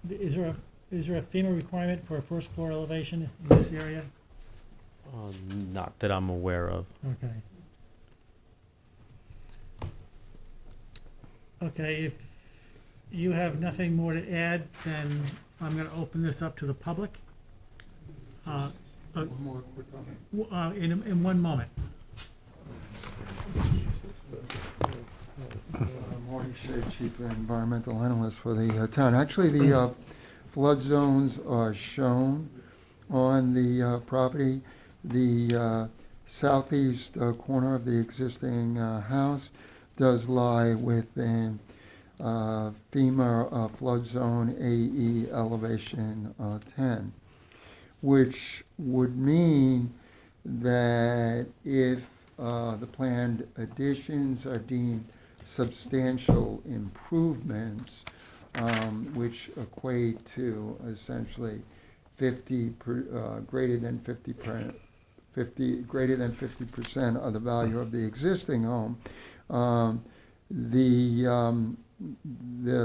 Is there a FEMA requirement for a first floor elevation in this area? Not that I'm aware of. Okay. Okay, you have nothing more to add, then I'm gonna open this up to the public. One more quick comment. In 1 moment. Marty Shea, Chief Environmental Analyst for the town. Actually, the flood zones are shown on the property. The southeast corner of the existing house does lie within FEMA flood zone AE elevation 10, which would mean that if the planned additions are deemed substantial improvements, which equate to essentially greater than 50% of the value of the existing home, the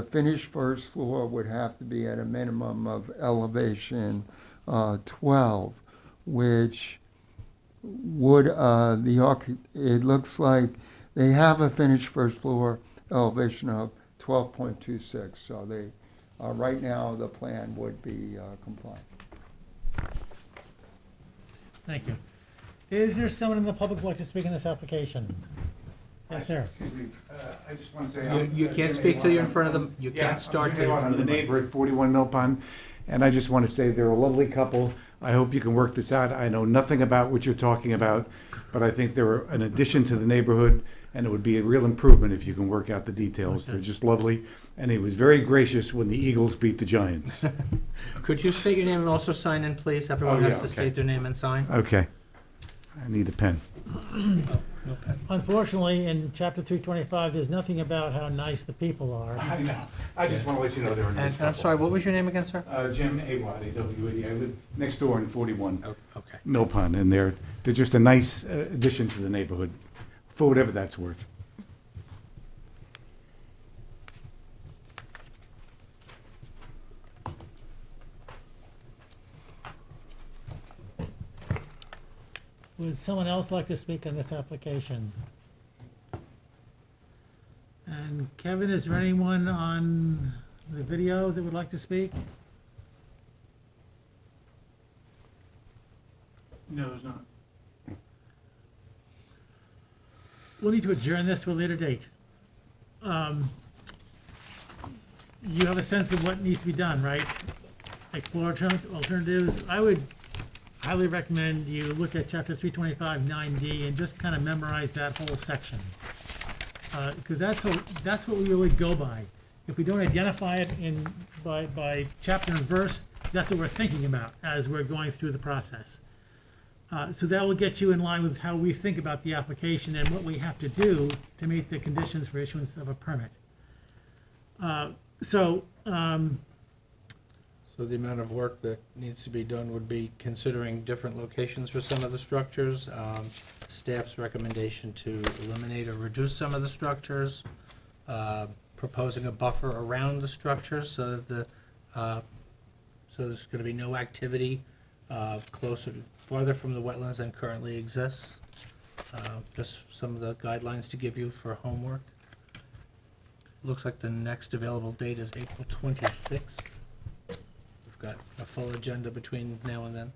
finished first floor would have to be at a minimum of elevation 12, which would it looks like they have a finished first floor elevation of 12.26, so they right now the plan would be compliant. Thank you. Is there someone in the public who'd like to speak in this application? Yes, sir. Excuse me, I just want to say. You can't speak till you're in front of them, you can't start till you're in front I'm of the the neighbor at 41 Mill Pond, and I just want to say they're a lovely couple. I hope you can work this out. I know nothing about what you're talking about, but I think they're an addition to the neighborhood, and it would be a real improvement if you can work out the details. They're just lovely, and he was very gracious when the Eagles beat the Giants. Could you state your name and also sign in, please? Everyone Oh, has yeah, to okay. state their name and sign. Okay. I need a pen. No pen. Unfortunately, in chapter 325, there's nothing about how nice the people are. I know. I just want to let you know they're a nice And I'm couple. sorry, what was your name again, sir? Jim Awad, A-W-A-D. I live next door in 41 Okay. Mill Pond, and they're just a nice addition to the neighborhood, for whatever that's worth. Would someone else like to speak on this application? And Kevin, is there anyone on the video that would like to speak? No, there's not. We'll need to adjourn this to a later date. You have a sense of what needs to be done, right? Explore alternatives. I would highly recommend you look at chapter 325 9D and just kind of memorize that whole section. Because that's what we really go by. If we don't identify it by chapter and verse, that's what we're thinking about as we're going through the process. So that will get you in line with how we think about the application and what we have to do to meet the conditions for issuance of a permit. So the amount of work that needs to be done would be considering different locations for some of the structures, staff's recommendation to eliminate or reduce some of the structures, proposing a buffer around the structures so that so there's gonna be no activity farther from the wetlands than currently exists. Just some of the guidelines to give you for homework. Looks like the next available date is April 26th. We've got a full agenda between now and then.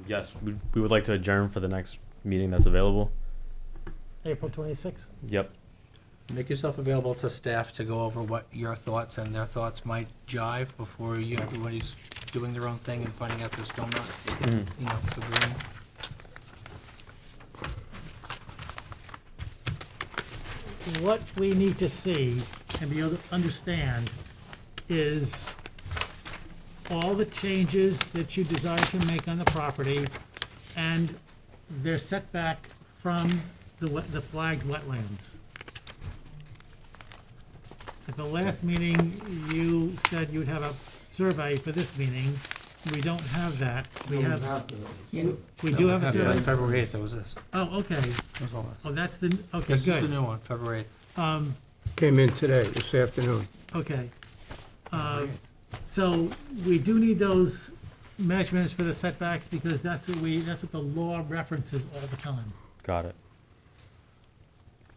Yes, we would like to adjourn for the next meeting that's available. April 26th. Yep. Make yourself available to staff to go over what your thoughts and their thoughts might jive before everybody's doing their own thing and finding out they're still not, agreeing. What we need to see and be able to understand is all the changes that you desire to make on the property and their setback from the flagged wetlands. At the last meeting, you said you would have a survey for this meeting. We don't have that. We do have a survey? February 8th, that was this. Oh, okay. That was all this. Oh, that's the, okay, This is the good. new one, February 8th. Came in today, this afternoon. Okay. So we do need those measurements for the setbacks because that's what the law references all the time. Got it.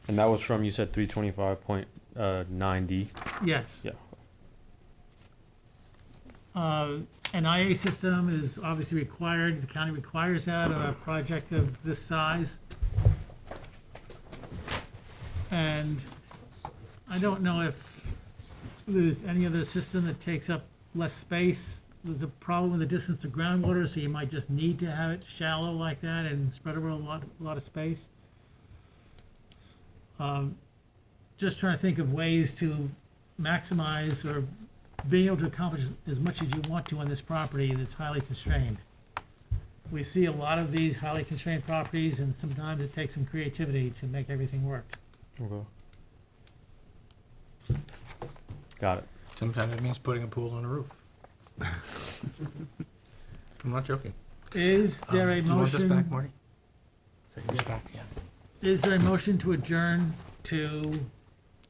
And that was from, you said 325.9D? Yes. Yeah. An IA system is obviously required, the county requires that on a project of this size. And I don't know if there's any other system that takes up less space. There's a problem with the distance to groundwater, so you might just need to have it shallow like that and spread over a lot of space. Just trying to think of ways to maximize or being able to accomplish as much as you want to on this property that's highly constrained. We see a lot of these highly constrained properties, and sometimes it takes some creativity to make everything work. Okay. Got it. Sometimes it means putting a pool on a roof. I'm not joking. Is there a Do you want this back, motion, Marty? Take this back, yeah. is there a motion to adjourn to,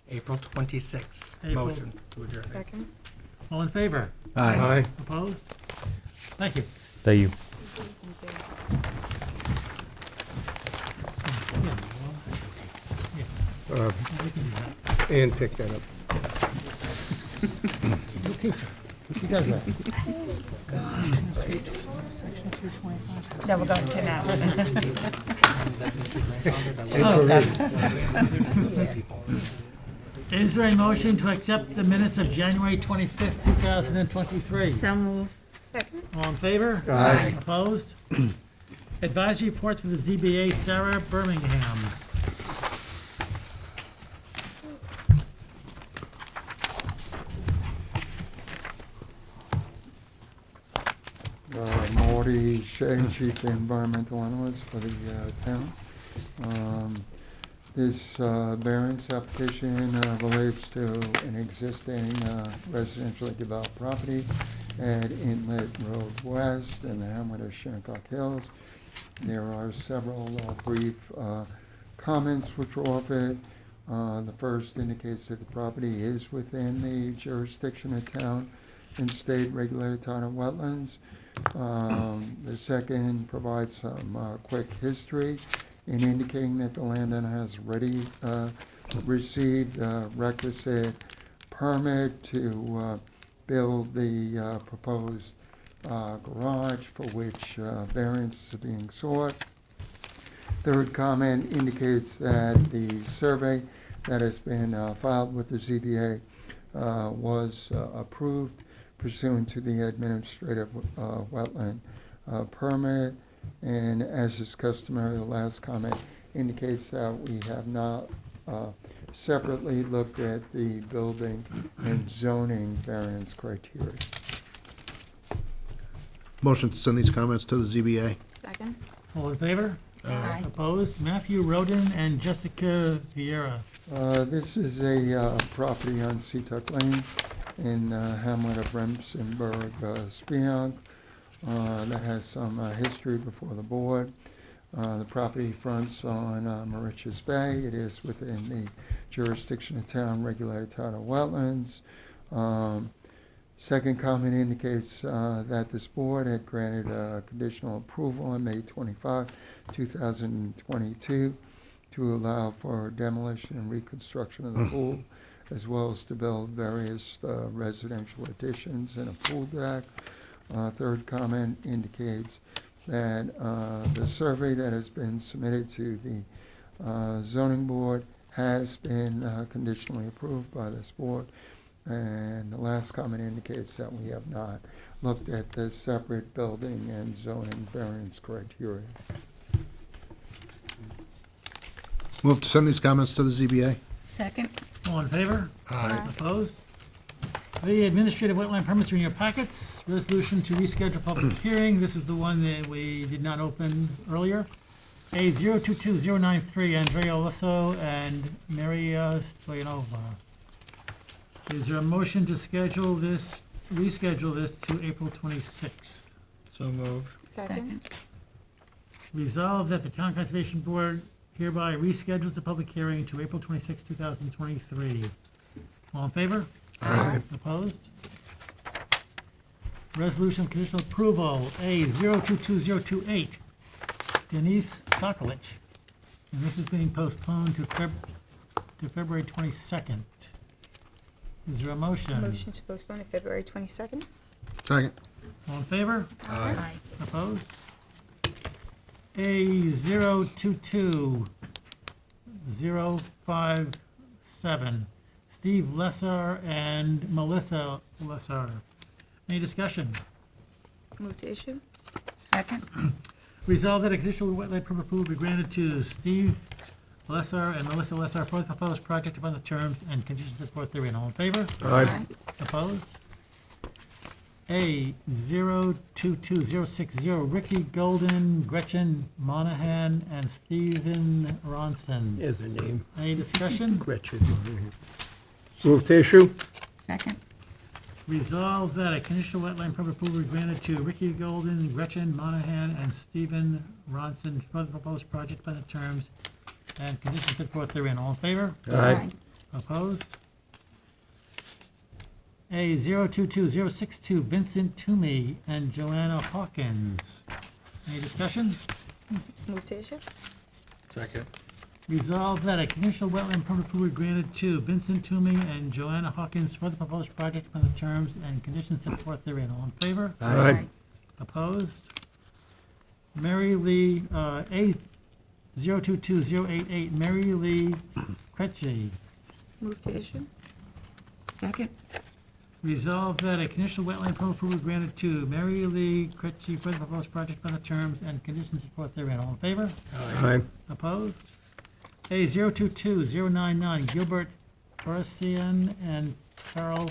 April 26th, April- motion to adjourn. Second? all in favor? Aye. Opposed? Thank you. Thank you. Uh, We can do that. Ann picked that up. The teacher, she does that. No, we're going to now. Is there a motion to accept the minutes of January 25th, 2023? So move. Second? All in favor? Aye. Opposed? Advisory report for the ZBA, Sarah Birmingham. Marty Shea, Chief Environmental Analyst for the town. This variance application relates to an existing residentially developed property at Inlet Road West in the hamlet of Shancock Hills. There are several brief comments which were offered. The first indicates that the property is within the jurisdiction of town and state regulated tidal wetlands. The second provides some quick history in indicating that the landowner has already received a requisite permit to build the proposed garage for which variance is being sought. Third comment indicates that the survey that has been filed with the ZBA was approved pursuant to the administrative wetland permit. And as is customary, the last comment indicates that we have not separately looked at the building and zoning variance criteria. Motion to send these comments to the ZBA. Second? All in favor? Aye. Opposed? Matthew Roden and Jessica Vieira. This is a property on Seatuck Lane in hamlet of Remsenburg, Spionk, that has some history before the board. The property fronts on Mauritius Bay. It is within the jurisdiction of town regulated tidal wetlands. Second comment indicates that this board had granted conditional approval on May 25, 2022 to allow for demolition and reconstruction of the pool, as well as to build various residential additions and a pool deck. Third comment indicates that the survey that has been submitted to the zoning board has been conditionally approved by this board. And the last comment indicates that we have not looked at the separate building and zoning variance criteria. Move to send these comments to the ZBA. Second? All in favor? Aye. Opposed? The administrative wetland permits are in your packets. Resolution to reschedule public hearing. This is the one that we did not open earlier. A 022093, Andrea Olesso and Maria Stoyanova. Is there a motion to schedule this, reschedule this to April 26th? So moved. Second? Resolved that the Town Conservation Board hereby reschedules the public hearing to April 26, 2023. All in favor? Aye. Opposed? Resolution of conditional approval, A 022028, Denise Sokolich. And this is being postponed to February 22nd. Is there a motion? Motion to postpone to February 22nd? Second. All in favor? Aye. Opposed? A 022057, Steve Lesser and Melissa Lesser. Any discussion? Move to issue? Second? Resolved that a conditional wetland permit approval be granted to Steve Lesser and Melissa Lesser for the proposed project upon the terms and conditions set forth therein. All in favor? Aye. Opposed? A 022060, Ricky Golden, Gretchen Monahan, and Stephen Ronson. There's a name, Any discussion? Gretchen. Move to issue? Second? Resolved that a conditional wetland permit approval be granted to Ricky Golden, Gretchen Monahan, and Stephen Ronson for the proposed project by the terms and conditions set forth therein. All in favor? Aye. Opposed? A 022062, Vincent Toomey and Joanna Hawkins. Any discussion? Move to issue? Second. Resolved that a conditional wetland permit approval be granted to Vincent Toomey and Joanna Hawkins for the proposed project upon the terms and conditions set forth therein. All in favor? Aye. Opposed? Mary Lee, A 022088, Mary Lee Kretschy. Move to issue? Second? Resolved that a conditional wetland permit approval be granted to Mary Lee Kretschy for the proposed project upon the terms and conditions set forth therein. All in favor? Aye. Opposed? A 022099, Gilbert Torresian and Carol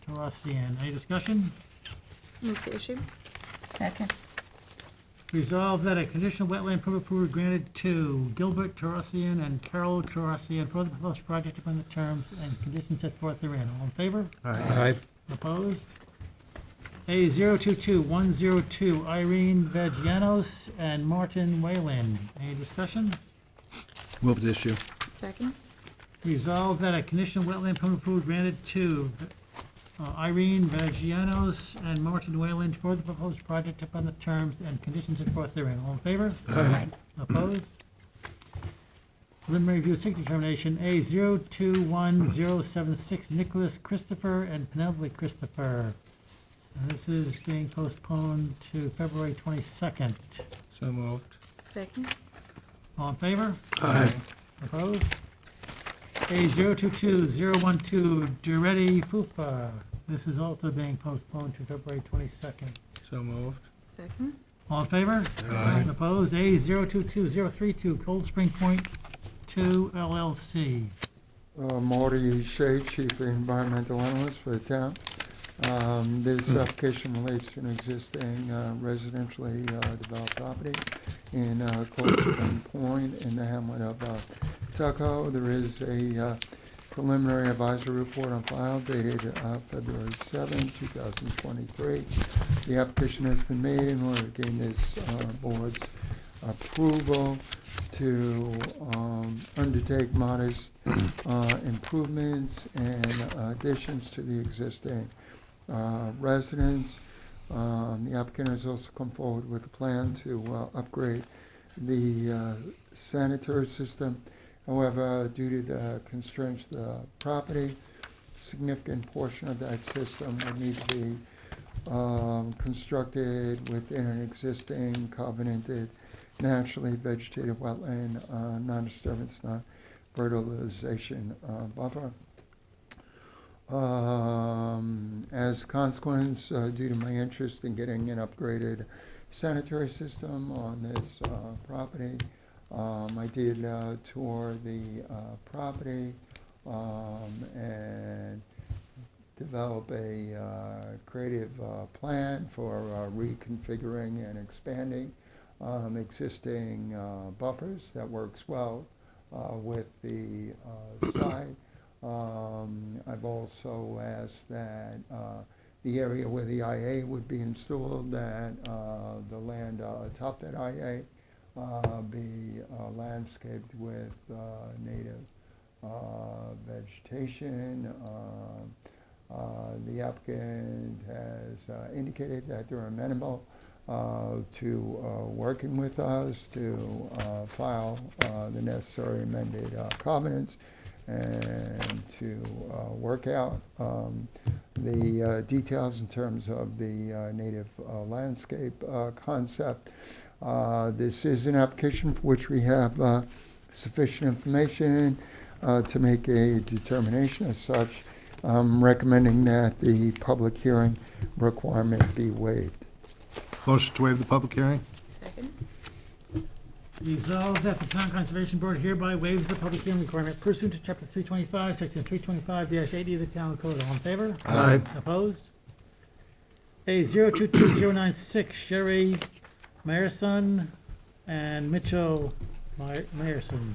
Torresian. Any discussion? Move to issue? Second? Resolved that a conditional wetland permit approval be granted to Gilbert Torresian and Carol Torresian for the proposed project upon the terms and conditions set forth therein. All in favor? Aye. Opposed? A 022102, Irene Vegianos and Martin Wayland. Any discussion? Move to issue. Second? Resolved that a conditional wetland permit approval granted to Irene Vegianos and Martin Wayland for the proposed project upon the terms and conditions set forth therein. All in favor? Aye. Opposed? Preliminary review signature determination, A 021076, Nicholas Christopher and Penelope Christopher. And this is being postponed to February 22nd. So moved. Second? All in favor? Aye. Opposed? A 022012, Duretti Fupa. This is also being postponed to February 22nd. So moved. Second? All in favor? Aye. Opposed? A 022032, Cold Spring Point 2 LLC. Marty Shea, Chief Environmental Analyst for the town. This application relates to an existing residentially developed property in Cold Spring Point in the hamlet of Tuckahoe. There is a preliminary advisory report on file dated February 7, 2023. The application has been made in order to gain this board's approval to undertake modest improvements and additions to the existing residence. The applicant has also come forward with a plan to upgrade the sanitary system. However, due to the constraints of the property, a significant portion of that system would need to be constructed within an existing covenanted naturally vegetative wetland, non-disturbance, non-fertilization buffer. As a consequence, due to my interest in getting an upgraded sanitary system on this property, I did tour the property and develop a creative plan for reconfiguring and expanding existing buffers that works well with the site. I've also asked that the area where the IA would be installed, that the land atop that IA be landscaped with native vegetation. The applicant has indicated that they're amenable to working with us to file the necessary amended covenants and to work out the details in terms of the native landscape concept. This is an application for which we have sufficient information to make a determination. As such, recommending that the public hearing requirement be waived. Motion to waive the public hearing? Second. Resolved that the Town Conservation Board hereby waives the public hearing requirement pursuant to Chapter 325, Section 325-80 of the Town Code. All in favor? Aye. Opposed? A 022096, Sherry Meyerson and Mitchell Meyerson.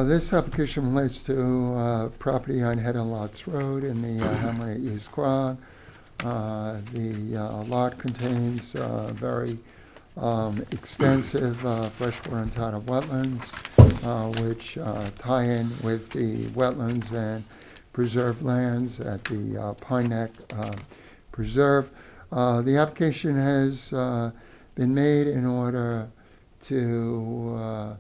This application relates to property on Head of Lots Road in the Hamlet East Quad. The lot contains very extensive freshwater and tidal wetlands, which tie in with the wetlands and preserved lands at the Pine Neck Preserve. The application has been made in order to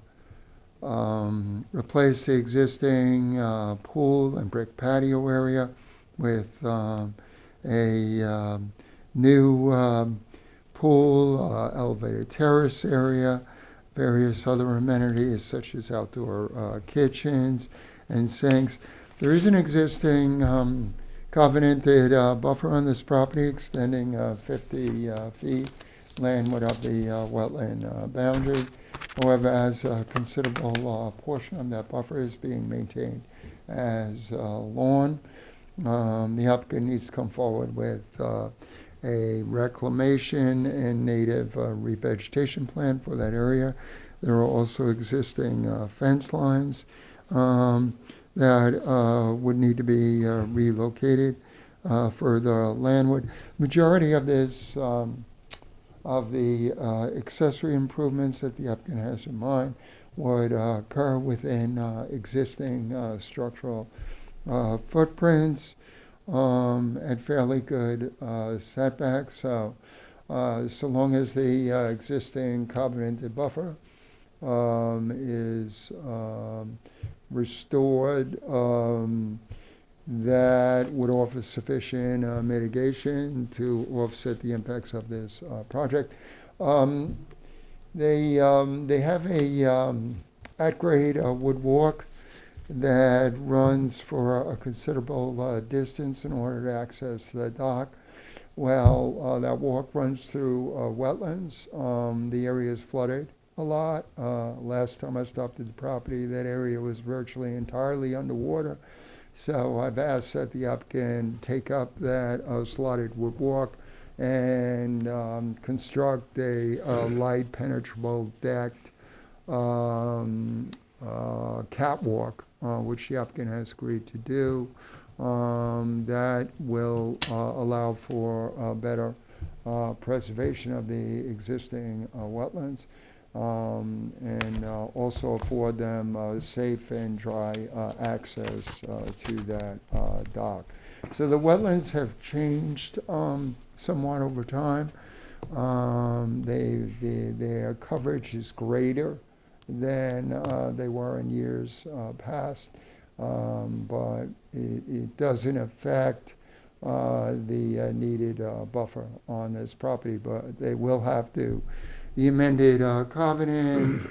replace the existing pool and brick patio area with a new pool, elevated terrace area, various other amenities such as outdoor kitchens and sinks. There is an existing covenanted buffer on this property extending 50 feet landward of the wetland boundary. However, as a considerable portion of that buffer is being maintained as lawn, the applicant needs to come forward with a reclamation and native revegetation plan for that area. There are also existing fence lines that would need to be relocated further landward. Majority of this of the accessory improvements that the applicant has in mind would occur within existing structural footprints at fairly good setbacks. So long as the existing covenanted buffer is restored, that would offer sufficient mitigation to offset the impacts of this project. They have a at-grade wood walk that runs for a considerable distance in order to access the dock. Well, that walk runs through wetlands. The area is flooded a lot. Last time I stopped at the property, that area was virtually entirely underwater. So I've asked that the applicant take up that slotted wood walk and construct a light penetrable decked catwalk, which the applicant has agreed to do. That will allow for better preservation of the existing wetlands and also afford them safe and dry access to that dock. So the wetlands have changed somewhat over time. Their coverage is greater than they were in years past, but it doesn't affect the needed buffer on this property, but they will have to. The amended covenant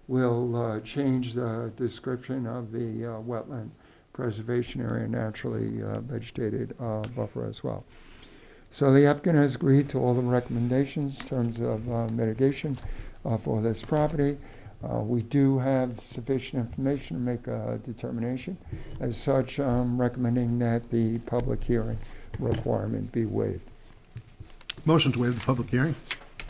will change the description of the wetland preservation area, naturally vegetated buffer as well. So the applicant has agreed to all the recommendations in terms of mitigation for this property. We do have sufficient information to make a determination. As such, I'm recommending that the public hearing requirement be waived. Motion to waive the public hearing?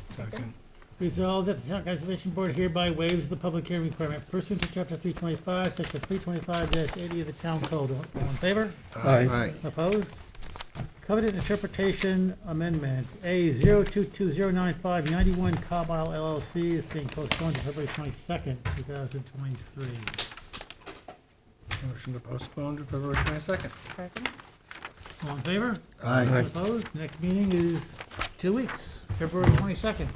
Second. Resolved that the Town Conservation Board hereby waives the public hearing requirement pursuant to Chapter 325, Section 325-80 of the Town Code. All in favor? Aye. Opposed? Covenant Interpretation Amendment, A 02209591 Cobile LLC is being postponed to February 22nd, 2023. Motion to postpone to February 22nd. Second. All in favor? Aye. Opposed? Next meeting is 2 weeks, February 22nd.